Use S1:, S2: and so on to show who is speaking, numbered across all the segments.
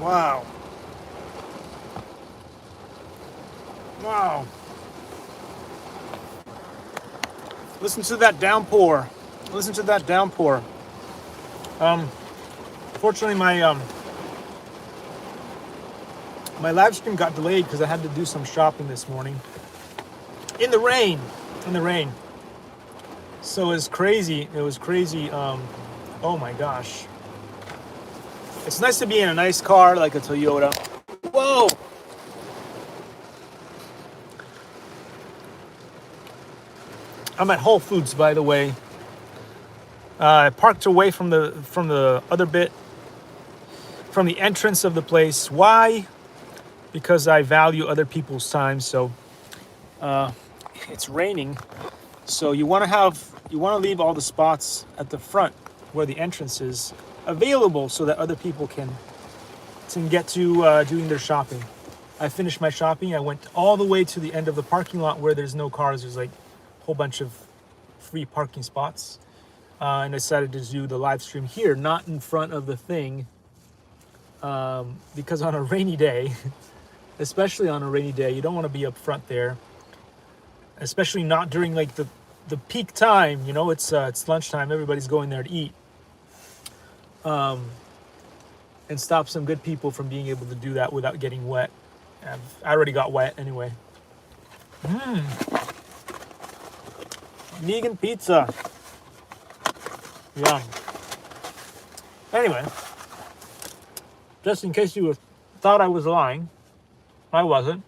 S1: Wow. Wow. Listen to that downpour. Listen to that downpour. Fortunately, my live stream got delayed because I had to do some shopping this morning. In the rain. In the rain. So it was crazy. It was crazy. Oh my gosh. It's nice to be in a nice car like a Toyota. Whoa! I'm at Whole Foods, by the way. I parked away from the other bit, from the entrance of the place. Why? Because I value other people's time. So it's raining, so you want to leave all the spots at the front where the entrance is available so that other people can get to doing their shopping. I finished my shopping. I went all the way to the end of the parking lot where there's no cars. There's like a whole bunch of free parking spots. And I decided to do the live stream here, not in front of the thing, because on a rainy day, especially on a rainy day, you don't want to be up front there, especially not during like the peak time. You know, it's lunchtime. Everybody's going there to eat, and stop some good people from being able to do that without getting wet. I already got wet anyway. Vegan pizza. Yum. Anyway, just in case you thought I was lying, I wasn't.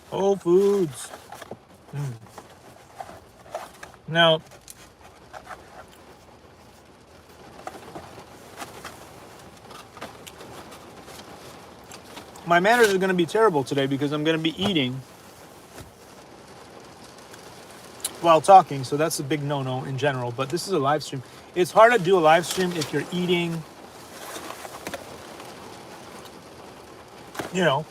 S1: Whole Foods. Now, my manners are going to be terrible today because I'm going to be eating while talking, so that's a big no-no in general, but this is a live stream. It's hard to do a live stream if you're eating, you know,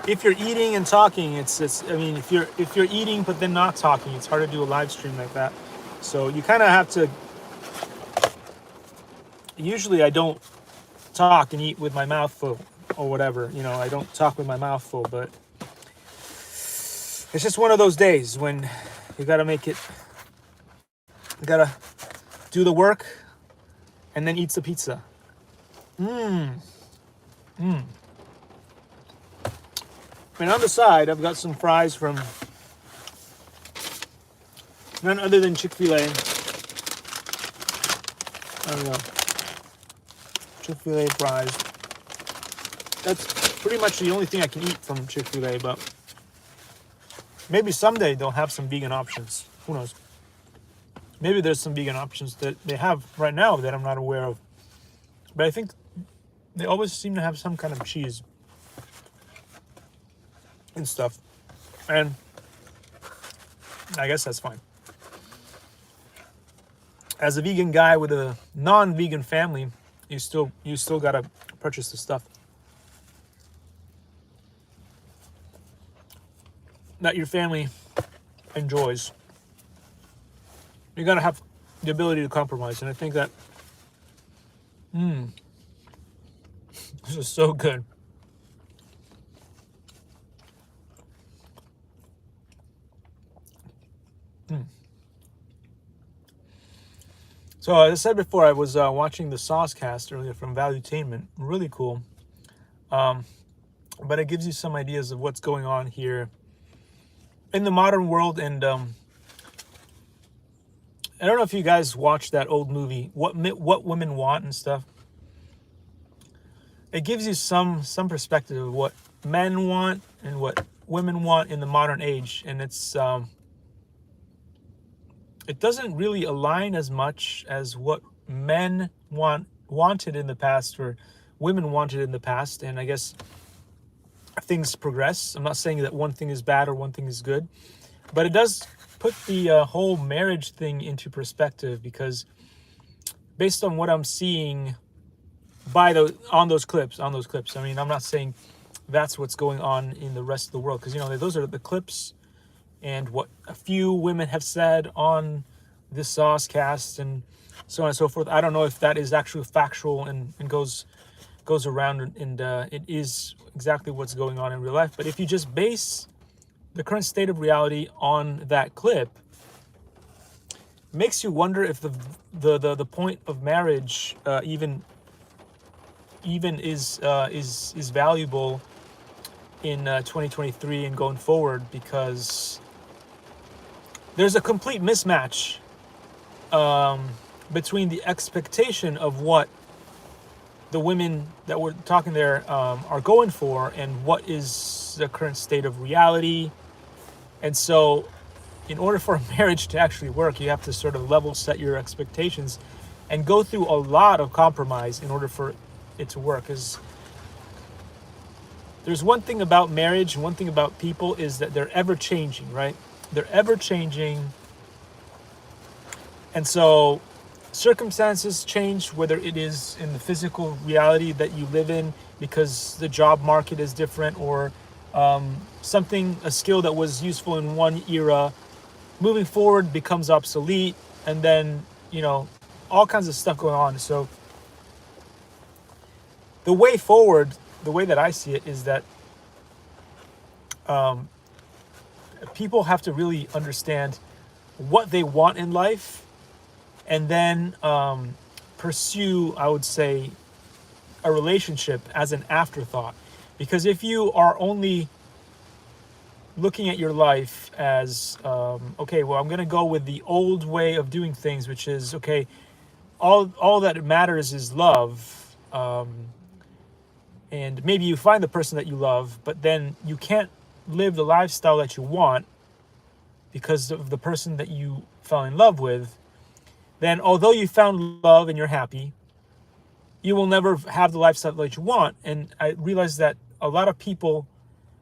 S1: if you're eating and talking. It's I mean, if you're eating but then not talking, it's hard to do a live stream like that. So you kind of have to, usually I don't talk and eat with my mouth full or whatever, you know, I don't talk with my mouth full, but it's just one of those days when you gotta make it, you gotta do the work and then eat the pizza. And on the side, I've got some fries from none other than Chick-fil-A. I don't know. Chick-fil-A fries. That's pretty much the only thing I can eat from Chick-fil-A, but maybe someday they'll have some vegan options. Who knows? Maybe there's some vegan options that they have right now that I'm not aware of. But I think they always seem to have some kind of cheese and stuff. And I guess that's fine. As a vegan guy with a non-vegan family, you still gotta purchase the stuff that your family enjoys. You gotta have the ability to compromise, and I think that this is so good. So as I said before, I was watching the Sauce Cast earlier from Valuetainment. Really cool. But it gives you some ideas of what's going on here in the modern world. And I don't know if you guys watched that old movie, What Women Want and stuff. It gives you some perspective of what men want and what women want in the modern age. And it's it doesn't really align as much as what men wanted in the past, or women wanted in the past. And I guess things progress. I'm not saying that one thing is bad or one thing is good, but it does put the whole marriage thing into perspective, because based on what I'm seeing on those clips, I mean, I'm not saying that's what's going on in the rest of the world, because, you know, those are the clips and what a few women have said on this sauce cast and so on and so forth. I don't know if that is actually factual and goes around and it is exactly what's going on in real life. But if you just base the current state of reality on that clip, it makes you wonder if the point of marriage even is valuable in 2023 and going forward, because there's a complete mismatch between the expectation of what the women that we're talking there are going for and what is the current state of reality. And so in order for a marriage to actually work, you have to sort of level set your expectations and go through a lot of compromise in order for it to work. Because there's one thing about marriage, one thing about people, is that they're ever changing, right? They're ever changing. And so circumstances change, whether it is in the physical reality that you live in because the job market is different, or a skill that was useful in one era moving forward becomes obsolete, and then, all kinds of stuff going on. So the way forward, the way that I see it, is that people have to really understand what they want in life, and then pursue, I would say, a relationship as an afterthought. Because if you are only looking at your life as, okay, well, I'm going to go with the old way of doing things, which is, okay, all that matters is love, and maybe you find the person that you love, but then you can't live the lifestyle that you want because of the person that you fell in love with, then although you found love and you're happy, you will never have the lifestyle that you want. And I realize that a lot of people,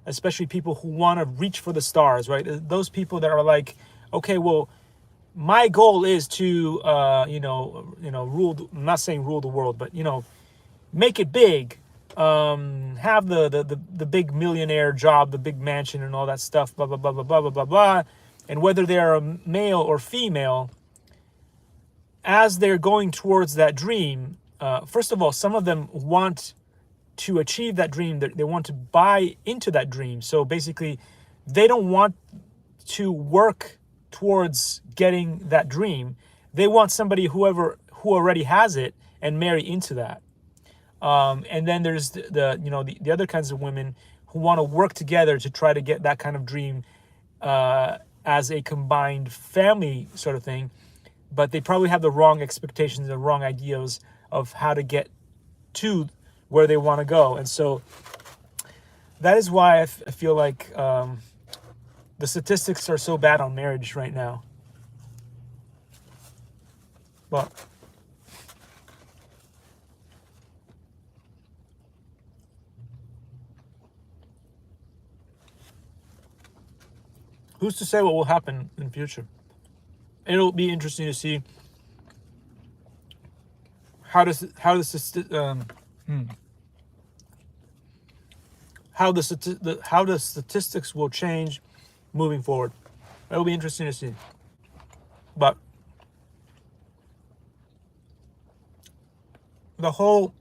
S1: especially people who want to reach for the stars, right? Those people that are like, okay, well, my goal is to, rule. I'm not saying rule the world, but make it big. Have the big millionaire job, the big mansion, and all that stuff. Blah blah blah blah blah blah blah blah. And whether they're a male or female, as they're going towards that dream, first of all, some of them want to achieve that dream. They want to buy into that dream. So basically, they don't want to work towards getting that dream. They want somebody who already has it and marry into that. And then there's the other kinds of women who want to work together to try to get that kind of dream as a combined family sort of thing. But they probably have the wrong expectations, the wrong ideas of how to get to where they want to go. And so that is why I feel like the statistics are so bad on marriage right now. But who's to say what will happen in the future? It'll be interesting to see how the statistics will change moving forward. It'll be interesting to see. But the whole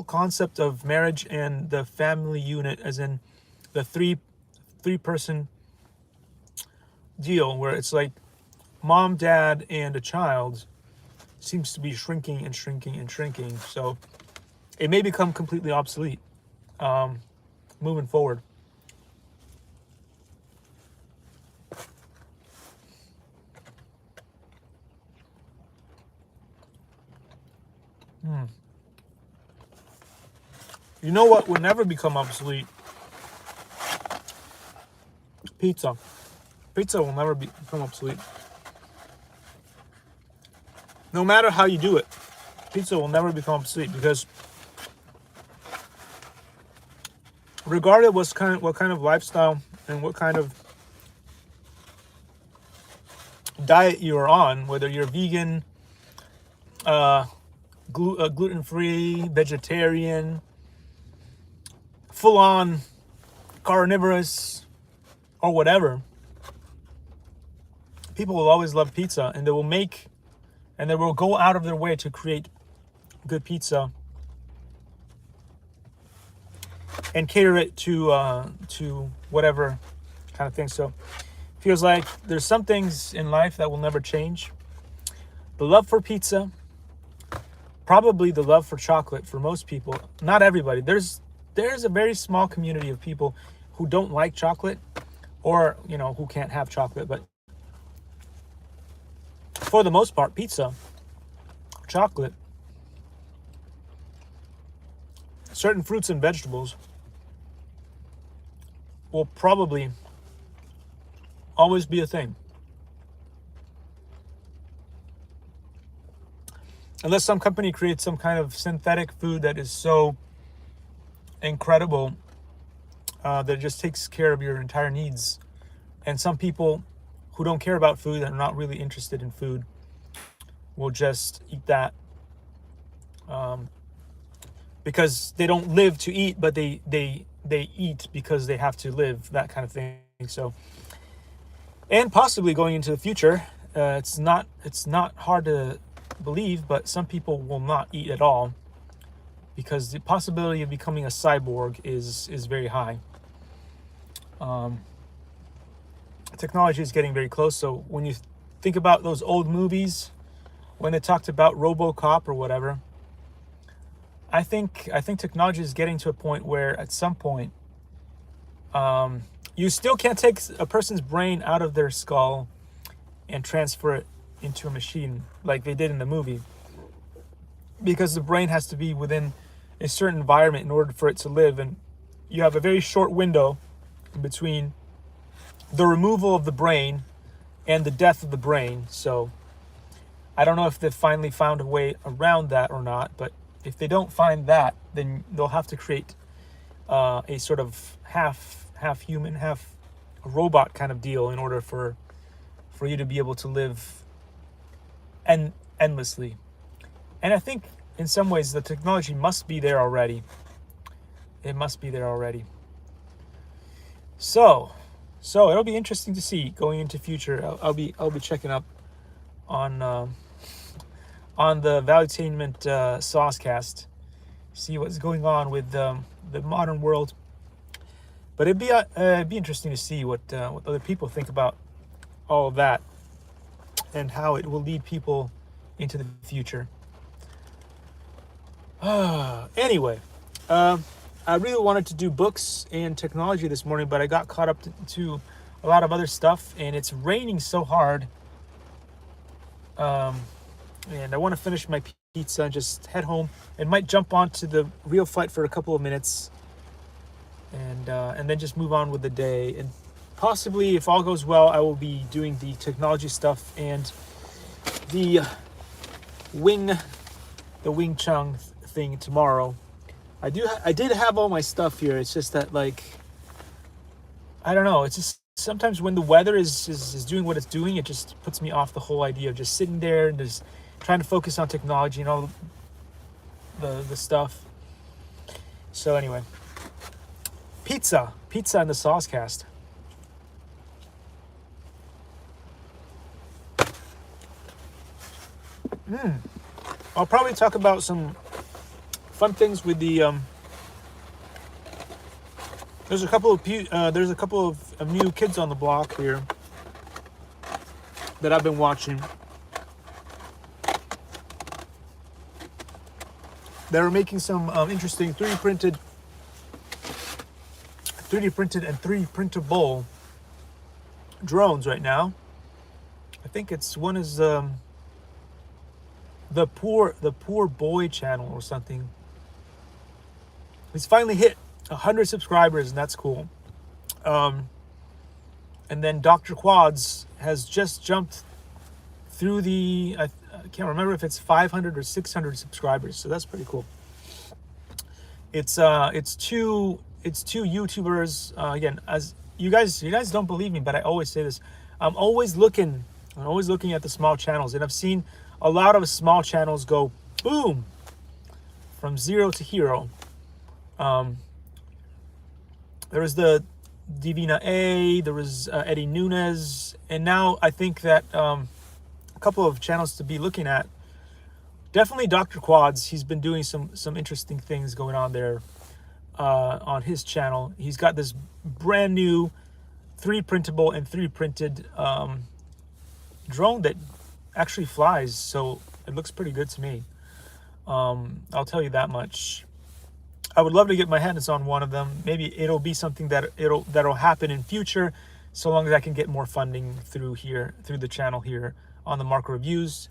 S1: concept of marriage and the family unit, as in the three-person deal, where it's like mom, dad, and a child, seems to be shrinking and shrinking and shrinking. So it may become completely obsolete moving forward. You know what would never become obsolete? Pizza. Pizza will never become obsolete. No matter how you do it, pizza will never become obsolete, because regardless what kind of lifestyle and what kind of diet you're on, whether you're vegan, gluten-free, vegetarian, full-on carnivorous, or whatever, People will always love pizza, and they will go out of their way to create good pizza and cater it to whatever kind of thing. So feels like there's some things in life that will never change. The love for pizza, probably the love for chocolate for most people. Not everybody. There's a very small community of people who don't like chocolate, or who can't have chocolate. But for the most part, pizza, chocolate, certain fruits and vegetables will probably always be a thing. Unless some company creates some kind of synthetic food that is so incredible that it just takes care of your entire needs. And some people who don't care about food and are not really interested in food will just eat that because they don't live to eat, but they eat because they have to live, that kind of thing. So, and possibly going into the future, it's not hard to believe, but some people will not eat at all because the possibility of becoming a cyborg is very high. Technology is getting very close. So when you think about those old movies, when they talked about RoboCop or whatever, I think technology is getting to a point where at some point, you still can't take a person's brain out of their skull and transfer it into a machine like they did in the movie, because the brain has to be within a certain environment in order for it to live, and you have a very short window between the removal of the brain and the death of the brain. So I don't know if they've finally found a way around that or not, but if they don't find that, then they'll have to create a sort of half human, half robot kind of deal in order for you to be able to live endlessly. And I think in some ways the technology must be there already. It must be there already. So it'll be interesting to see going into future. I'll be checking up on the Valuetainment Saucecast, see what's going on with the modern world. But it'd be interesting to see what other people think about all of that and how it will lead people into the future. Anyway, I really wanted to do books and technology this morning, but I got caught up to a lot of other stuff, and it's raining so hard. And I want to finish my pizza and just head home, and might jump onto the real flight for a couple of minutes, and then just move on with the day. And possibly, if all goes well, I will be doing the technology stuff and the Wing Chun thing tomorrow. I did have all my stuff here. It's just that, like, I don't know. It's just sometimes when the weather is doing what it's doing, it just puts me off the whole idea of just sitting there and just trying to focus on technology and all the stuff. So anyway, pizza in the Saucecast. I'll probably talk about some fun things with the there's a couple of new kids on the block here that I've been watching. They're making some interesting 3D printed and 3D printable drones right now. I think one is the poor boy channel or something. He's finally hit 100 subscribers, and that's cool. And then Dr. Quads has just jumped through the I can't remember if it's 500 or 600 subscribers, so that's pretty cool. It's two YouTubers. Again, as you guys don't believe me, but I always say this. I'm always looking at the small channels, and I've seen a lot of small channels go boom from zero to hero. There was the Divina A, there was Eddie Nunez, and now I think that a couple of channels to be looking at. Definitely Dr. Quads. He's been doing some interesting things going on there on his channel. He's got this brand new 3D printable and 3D printed drone that actually flies, so it looks pretty good to me. I'll tell you that much. I would love to get my hands on one of them. Maybe it'll be something that'll happen in future, so long as I can get more funding through the channel here on the Marco Reviews.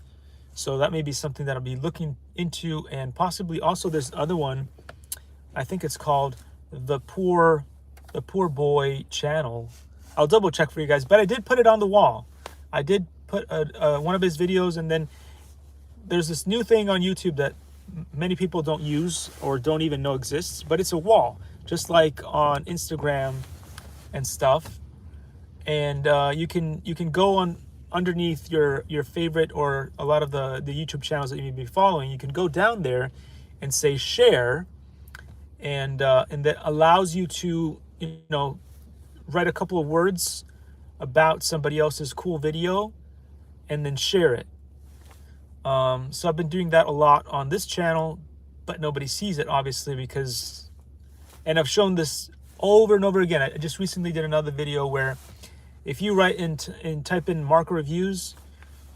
S1: So that may be something that I'll be looking into, and possibly also this other one. I think it's called the Poor Boy channel. I'll double check for you guys, but I did put it on the wall. I did put one of his videos, and then there's this new thing on YouTube that many people don't use or don't even know exists, but it's a wall, just like on Instagram and stuff. And you can go on underneath your favorite or a lot of the YouTube channels that you may be following. You can go down there and say share, and that allows you to, you know, write a couple of words about somebody else's cool video and then share it. So I've been doing that a lot on this channel, but nobody sees it, obviously, because, and I've shown this over and over again. I just recently did another video where if you write and type in Marco Reviews,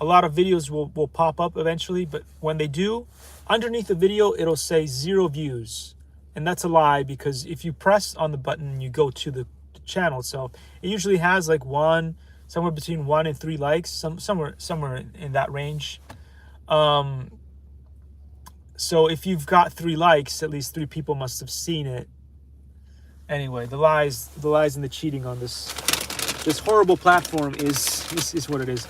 S1: a lot of videos will pop up eventually, but when they do, underneath the video, it'll say 0 views. And that's a lie, because if you press on the button and you go to the channel itself, it usually has like somewhere between 1 and 3 likes, somewhere in that range. So if you've got 3 likes, at least 3 people must have seen it. Anyway, the lies and the cheating on this horrible platform is what it is.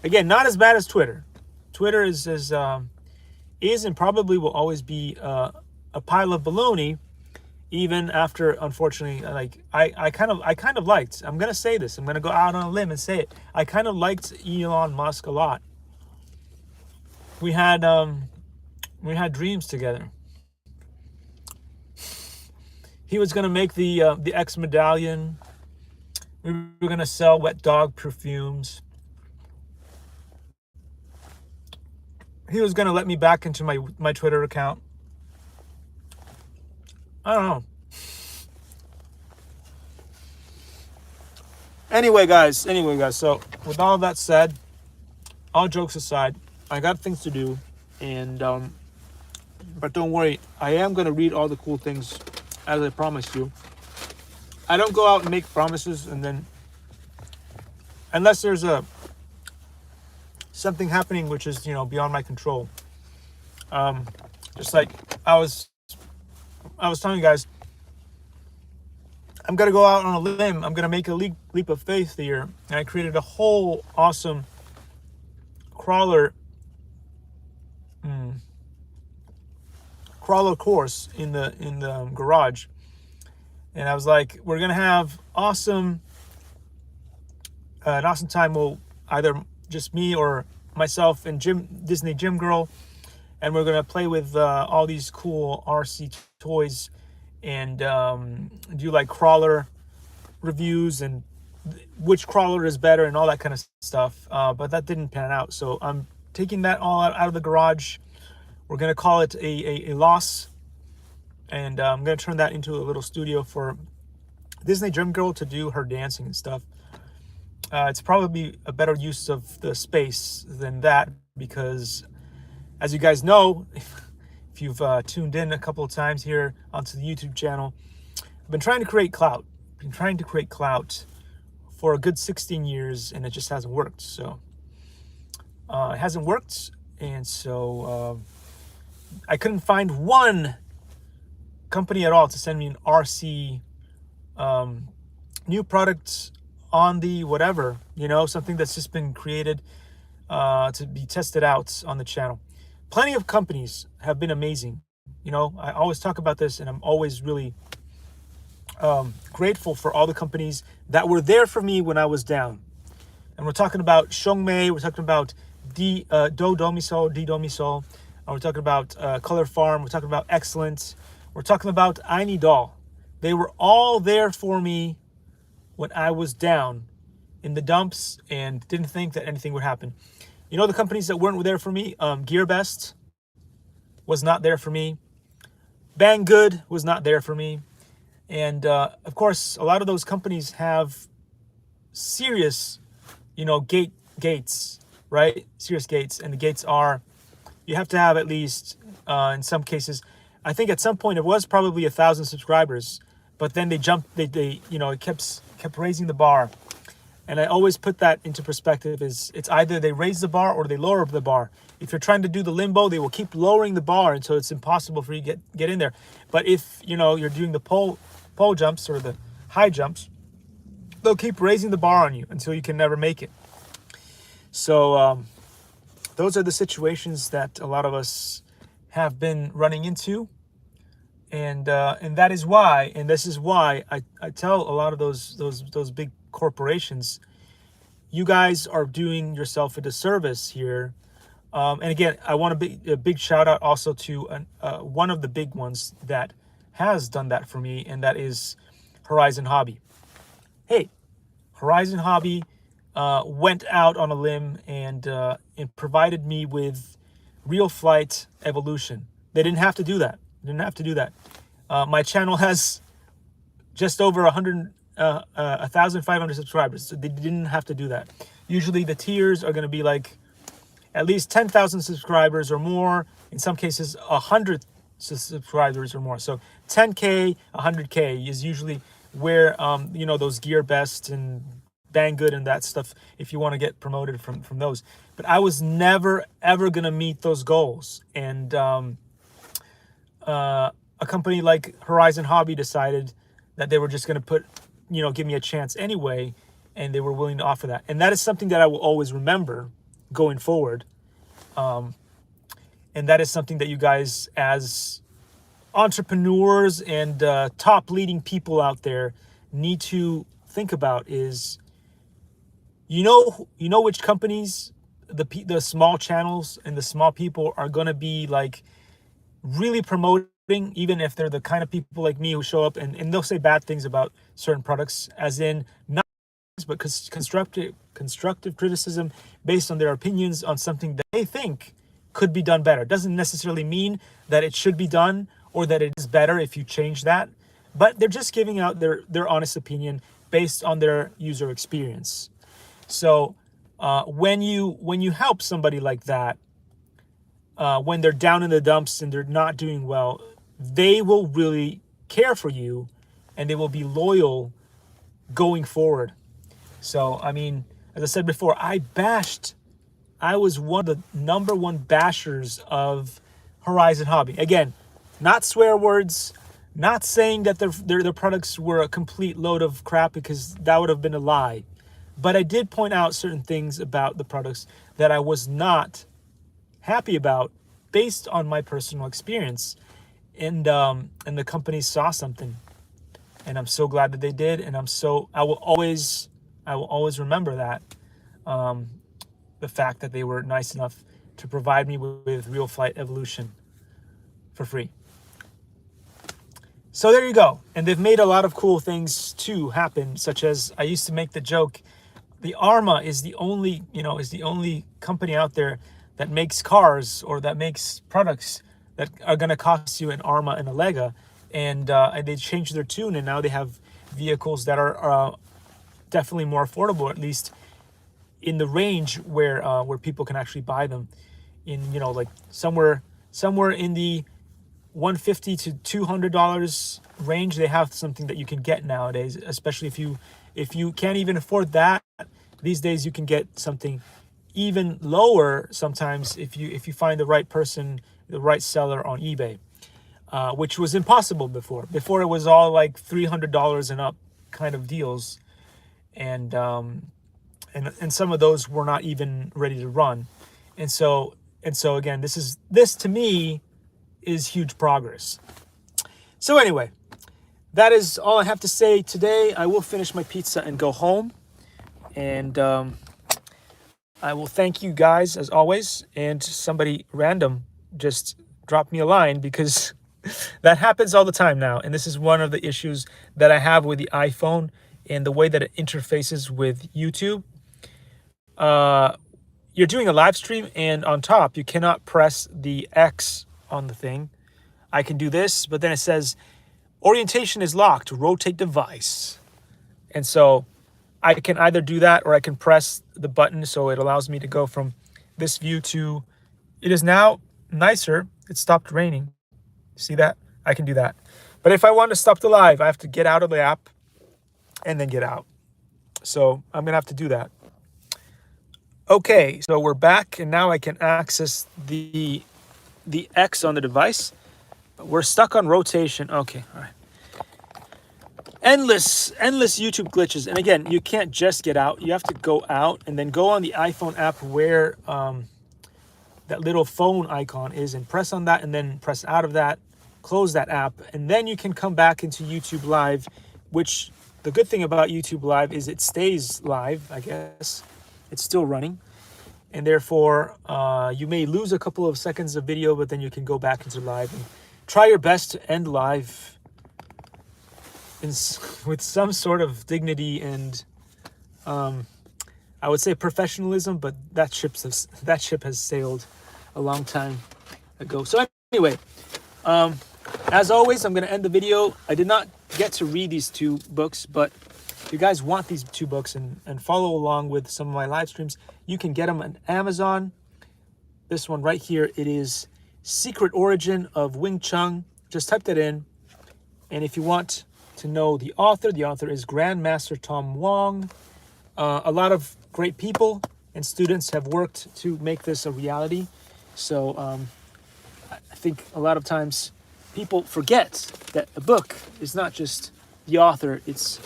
S1: Again, not as bad as Twitter. Twitter is and probably will always be a pile of baloney, even after, unfortunately, like I kind of liked. I'm gonna say this. I'm gonna go out on a limb and say it. I kind of liked Elon Musk a lot. We had dreams together. He was gonna make the X medallion. We were gonna sell wet dog perfumes. He was gonna let me back into my Twitter account. I don't know. Anyway, guys. So with all that said, all jokes aside, I got things to do, and but don't worry, I am gonna read all the cool things as I promised you. I don't go out and make promises and then, unless there's something happening which is, you know, beyond my control. Just like I was telling you guys, I'm gonna go out on a limb. I'm gonna make a leap of faith here, and I created a whole awesome crawler course in the garage. And I was like, we're gonna have an awesome time. We'll either just me or myself and Disney Gym Girl, and we're gonna play with all these cool RC toys and do like crawler reviews and which crawler is better and all that kind of stuff. But that didn't pan out, so I'm taking that all out of the garage. We're gonna call it a loss, and I'm gonna turn that into a little studio for Disney Gym Girl to do her dancing and stuff. It's probably a better use of the space than that, because as you guys know, if you've tuned in a couple of times here onto the YouTube channel, I've been trying to create clout. For a good 16 years, and it just hasn't worked. So it hasn't worked, and so I couldn't find one company at all to send me an RC new product on the whatever, you know, something that's just been created to be tested out on the channel. Plenty of companies have been amazing. You know, I always talk about this, and I'm always really grateful for all the companies that were there for me when I was down. And we're talking about Xiongmei, we're talking about D Domisol, we're talking about Color Farm, we're talking about Excellent, we're talking about I Need All. They were all there for me when I was down in the dumps and didn't think that anything would happen. You know, the companies that weren't there for me, GearBest was not there for me. Banggood was not there for me. And of course, a lot of those companies have serious, you know, gates, right? Serious gates. And the gates are, you have to have at least, in some cases, I think at some point it was probably 1,000 subscribers, but then they jumped, they you know, it kept raising the bar. And I always put that into perspective is it's either they raise the bar or they lower the bar. If you're trying to do the limbo, they will keep lowering the bar until it's impossible for you to get in there. But if, you know, you're doing the pole jumps or the high jumps, they'll keep raising the bar on you until you can never make it. So those are the situations that a lot of us have been running into. And that is why, and this is why I tell a lot of those big corporations, you guys are doing yourself a disservice here. And again, I want a big shout out also to one of the big ones that has done that for me, and that is Horizon Hobby. Hey, Horizon Hobby went out on a limb and provided me with Real Flight Evolution. They didn't have to do that. My channel has just over 1,500 subscribers, so they didn't have to do that. Usually the tiers are going to be like at least 10,000 subscribers or more. In some cases, 100 subscribers or more. So 10K, 100K is usually where you know, those GearBest and Banggood and that stuff, if you want to get promoted from those. But I was never ever going to meet those goals, and a company like Horizon Hobby decided that they were just going to put, you know, give me a chance anyway, and they were willing to offer that. And that is something that I will always remember going forward. And that is something that you guys as entrepreneurs and top leading people out there need to think about is, you know which companies, the small channels and the small people are going to be like really promoting, even if they're the kind of people like me who show up and they'll say bad things about certain products, as in not but constructive criticism based on their opinions on something that they think could be done better. Doesn't necessarily mean that it should be done or that it is better if you change that, but they're just giving out their honest opinion based on their user experience. So when you help somebody like that, when they're down in the dumps and they're not doing well, they will really care for you and they will be loyal going forward. So, I mean, as I said before, I was one of the number one bashers of Horizon Hobby. Again, not swear words, not saying that their products were a complete load of crap, because that would have been a lie. But I did point out certain things about the products that I was not happy about based on my personal experience. And the company saw something, and I'm so glad that they did. And I will always remember that, the fact that they were nice enough to provide me with Real Flight Evolution for free. So there you go. And they've made a lot of cool things too happen, such as I used to make the joke, the Arma is the only company out there that makes cars or that makes products that are going to cost you an Arma and a Lega. And they changed their tune, and now they have vehicles that are definitely more affordable, at least in the range where people can actually buy them, in, you know, like somewhere in the $150 to $200 range. They have something that you can get nowadays, especially if you can't even afford that. These days you can get something even lower sometimes if you find the right person, the right seller on eBay, which was impossible before. Before it was all like $300 and up kind of deals, and some of those were not even ready to run. And so again, this to me is huge progress. So anyway, that is all I have to say today. I will finish my pizza and go home, and I will thank you guys as always. And somebody random just dropped me a line, because that happens all the time now, and this is one of the issues that I have with the iPhone, and the way that it interfaces with YouTube. Uh, you're doing a live stream, and on top, you cannot press the X on the thing. I can do this, but then it says orientation is locked, rotate device. And so I can either do that or I can press the button so it allows me to go from this view to, it is now nicer. It stopped raining. See that? I can do that. But if I want to stop the live, I have to get out of the app and then get out. So I'm going to have to do that. Okay, so we're back, and now I can access the X on the device. We're stuck on rotation. Okay, all right. Endless YouTube glitches. And again, you can't just get out. You have to go out and then go on the iPhone app where that little phone icon is and press on that and then press out of that, close that app, and then you can come back into YouTube Live, which the good thing about YouTube Live is it stays live, I guess. It's still running. And therefore, you may lose a couple of seconds of video, but then you can go back into live and try your best to end live with some sort of dignity and I would say professionalism, but that ship has sailed a long time ago. So anyway, as always, I'm going to end the video. I did not get to read these two books, but if you guys want these two books and follow along with some of my live streams, you can get them on Amazon. This one right here, it is Secret Origin of Wing Chun. Just type that in. And if you want to know the author is Grandmaster Tom Wong. A lot of great people and students have worked to make this a reality. So I think a lot of times people forget that a book is not just the author, it's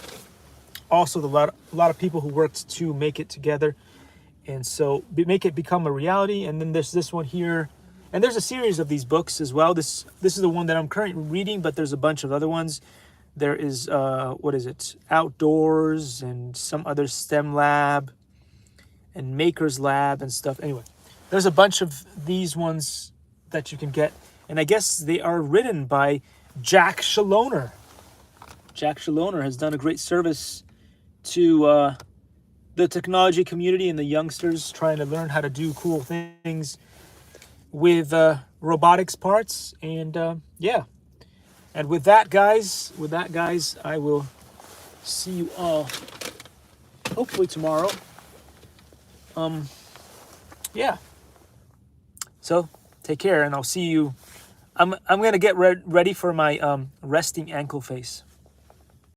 S1: also a lot of people who worked to make it together, and so make it become a reality. And then there's this one here, and there's a series of these books as well. This is the one that I'm currently reading, but there's a bunch of other ones. There is what is it, Outdoors, and some other STEM lab and Maker's Lab and stuff. Anyway, there's a bunch of these ones that you can get, and I guess they are written by Jack Shaloner. Jack Shaloner has done a great service to the technology community and the youngsters trying to learn how to do cool things with robotics parts. And yeah. And with that, guys, I will see you all hopefully tomorrow. Yeah. So take care, and I'll see you. I'm gonna get ready for my resting ankle face.